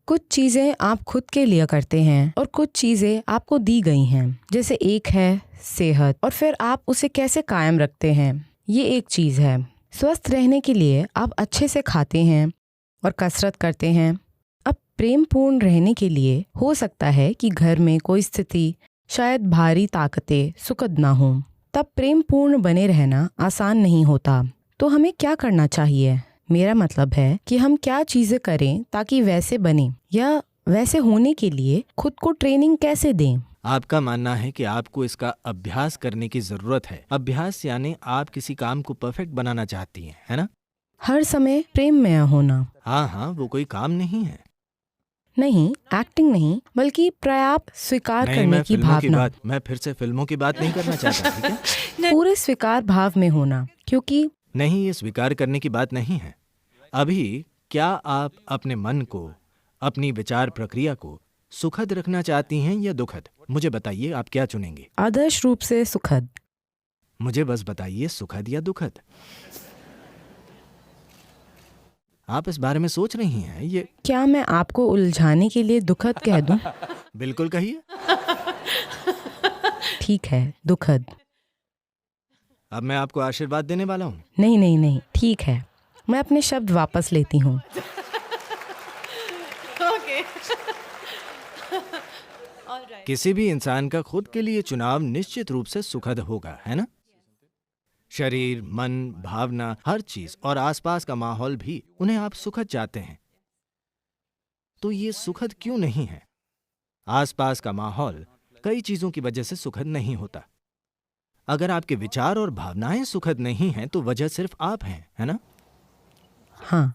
कुछ चीज़ें आप खुद के लिए करते हैं और कुछ चीज़ें आपको दी गई हैं। जैसे एक है सेहत और फिर आप उसे कैसे कायम रखते हैं, ये एक चीज़ है। स्वस्थ रहने के लिए आप अच्छे से खाते हैं और कसरत करते हैं। अब प्रेमपूर्ण रहने के लिए हो सकता है कि घर में कोई स्थिति शायद भारी ताकतें सुखद ना हो, तब प्रेमपूर्ण बने रहना आसान नहीं होता। तो हमें क्या करना चाहिए? मेरा मतलब है कि हम क्या चीज़ें करें ताकि वैसे बने, या वैसे होने के लिए खुद को ट्रेनिंग कैसे दें। आपका मानना है कि आपको इसका अभ्यास करने की जरूरत है। अभ्यास यानी आप किसी काम को परफेक्ट बनाना चाहती हैं, है ना? हर समय प्रेम में होना। हाँ, वो कोई काम नहीं है। नहीं, एक्टिंग नहीं, बल्कि पर्याप्त स्वीकार नहीं, करने की भावना। मैं फिर से फिल्मों की बात नहीं करना चाहता, ठीक है? पूरे स्वीकार भाव में होना, क्योंकि नहीं, ये स्वीकार करने की बात नहीं है। अभी क्या आप अपने मन को, अपनी विचार प्रक्रिया को सुखद रखना चाहती हैं या दुखद? मुझे बताइए, आप क्या चुनेंगे? आदर्श रूप से सुखद। मुझे बस बताइए, सुखद या दुखद? आप इस बारे में सोच रही हैं? ये क्या मैं आपको उलझाने के लिए दुखद कह दूं? बिल्कुल कहिए। ठीक है, दुखद। अब मैं आपको आशीर्वाद देने वाला हूँ। नहीं नहीं नहीं, ठीक है, मैं अपने शब्द वापस लेती हूँ। किसी भी इंसान का खुद के लिए चुनाव निश्चित रूप से सुखद होगा, है ना? शरीर, मन, भावना, हर चीज और आसपास का माहौल भी उन्हें आप सुखद चाहते हैं। तो ये सुखद क्यों नहीं है? आसपास का माहौल कई चीजों की वजह से सुखद नहीं होता। अगर आपके विचार और भावनाएं सुखद नहीं हैं तो वजह सिर्फ आप हैं, है ना? हाँ।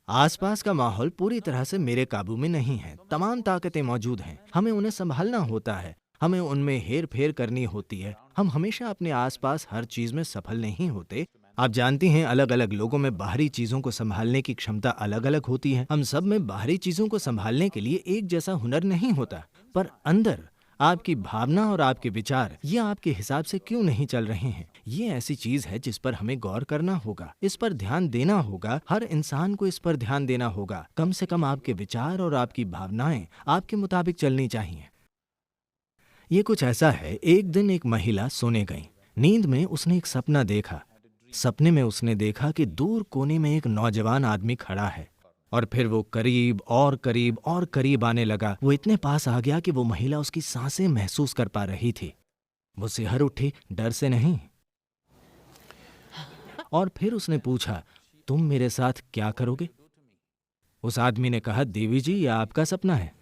आसपास का माहौल पूरी तरह से मेरे काबू में नहीं है। तमाम ताकतें मौजूद हैं, हमें उन्हें संभालना होता है, हमें उनमें हेर फेर करनी होती है। हम हमेशा अपने आसपास हर चीज में सफल नहीं होते। आप जानती हैं, अलग अलग लोगों में बाहरी चीजों को संभालने की क्षमता अलग अलग होती है। हम सब में बाहरी चीजों को संभालने के लिए एक जैसा हुनर नहीं होता, पर अंदर आपकी भावना और आपके विचार ये आपके हिसाब से क्यों नहीं चल रहे हैं, ये ऐसी चीज है जिस पर हमें गौर करना होगा, इस पर ध्यान देना होगा। हर इंसान को इस पर ध्यान देना होगा। कम से कम आपके विचार और आपकी भावनाएं आपके मुताबिक चलनी चाहिए। ये कुछ ऐसा है, एक दिन एक महिला सोने गई। नींद में उसने एक सपना देखा। सपने में उसने देखा कि दूर कोने में एक नौजवान आदमी खड़ा है और फिर वो करीब और करीब और करीब आने लगा। वो इतने पास आ गया कि वो महिला उसकी सांसें महसूस कर पा रही थी। वो सिहर उठी, डर से नहीं। और फिर उसने पूछा, तुम मेरे साथ क्या करोगे? उस आदमी ने कहा, देवी जी, यह आपका सपना है।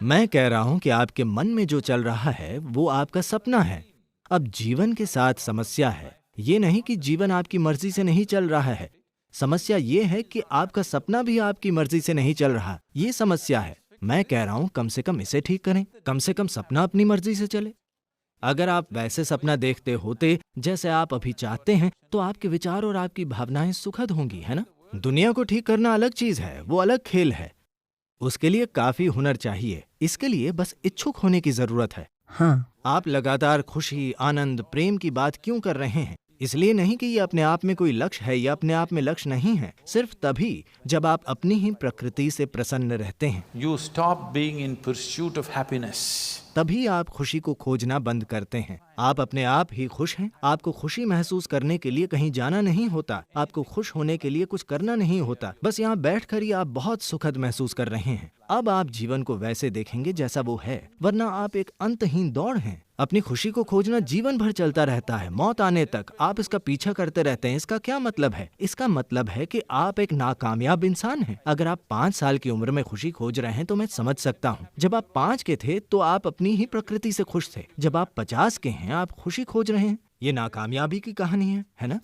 मैं कह रहा हूं कि आपके मन में जो चल रहा है वो आपका सपना है। अब जीवन के साथ समस्या है, ये नहीं कि जीवन आपकी मर्जी से नहीं चल रहा है। समस्या ये है कि आपका सपना भी आपकी मर्जी से नहीं चल रहा, ये समस्या है। मैं कह रहा हूं, कम से कम इसे ठीक करें, कम से कम सपना अपनी मर्जी से चले। अगर आप वैसे सपना देखते होते जैसे आप अभी चाहते हैं तो आपके विचार और आपकी भावनाएं सुखद होंगी, है ना? दुनिया को ठीक करना अलग चीज है, वो अलग खेल है। उसके लिए काफी हुनर चाहिए। इसके लिए बस इच्छुक होने की जरूरत है। हाँ। आप लगातार खुशी, आनंद, प्रेम की बात क्यों कर रहे हैं? इसलिए नहीं कि ये अपने आप में कोई लक्ष्य है या अपने आप में लक्ष्य नहीं है। सिर्फ तभी जब आप अपनी ही प्रकृति से प्रसन्न रहते हैं, You stop being in pursuit of happiness. तभी आप खुशी को खोजना बंद करते हैं। आप अपने आप ही खुश हैं। आपको खुशी महसूस करने के लिए कहीं जाना नहीं होता। आपको खुश होने के लिए कुछ करना नहीं होता। बस यहाँ बैठकर ही आप बहुत सुखद महसूस कर रहे हैं। अब आप जीवन को वैसे देखेंगे जैसा वो है, वरना आप एक अंतहीन दौड़ हैं। अपनी खुशी को खोजना जीवन भर चलता रहता है, मौत आने तक आप इसका पीछा करते रहते हैं। इसका क्या मतलब है? इसका मतलब है कि आप एक नाकामयाब इंसान हैं। अगर आप 5 साल की उम्र में खुशी खोज रहे हैं तो मैं समझ सकता हूँ। जब आप 5 के थे तो आप अपनी ही प्रकृति से खुश थे। जब आप 50 के हैं, आप खुशी खोज रहे हैं। ये नाकामयाबी की कहानी है ना?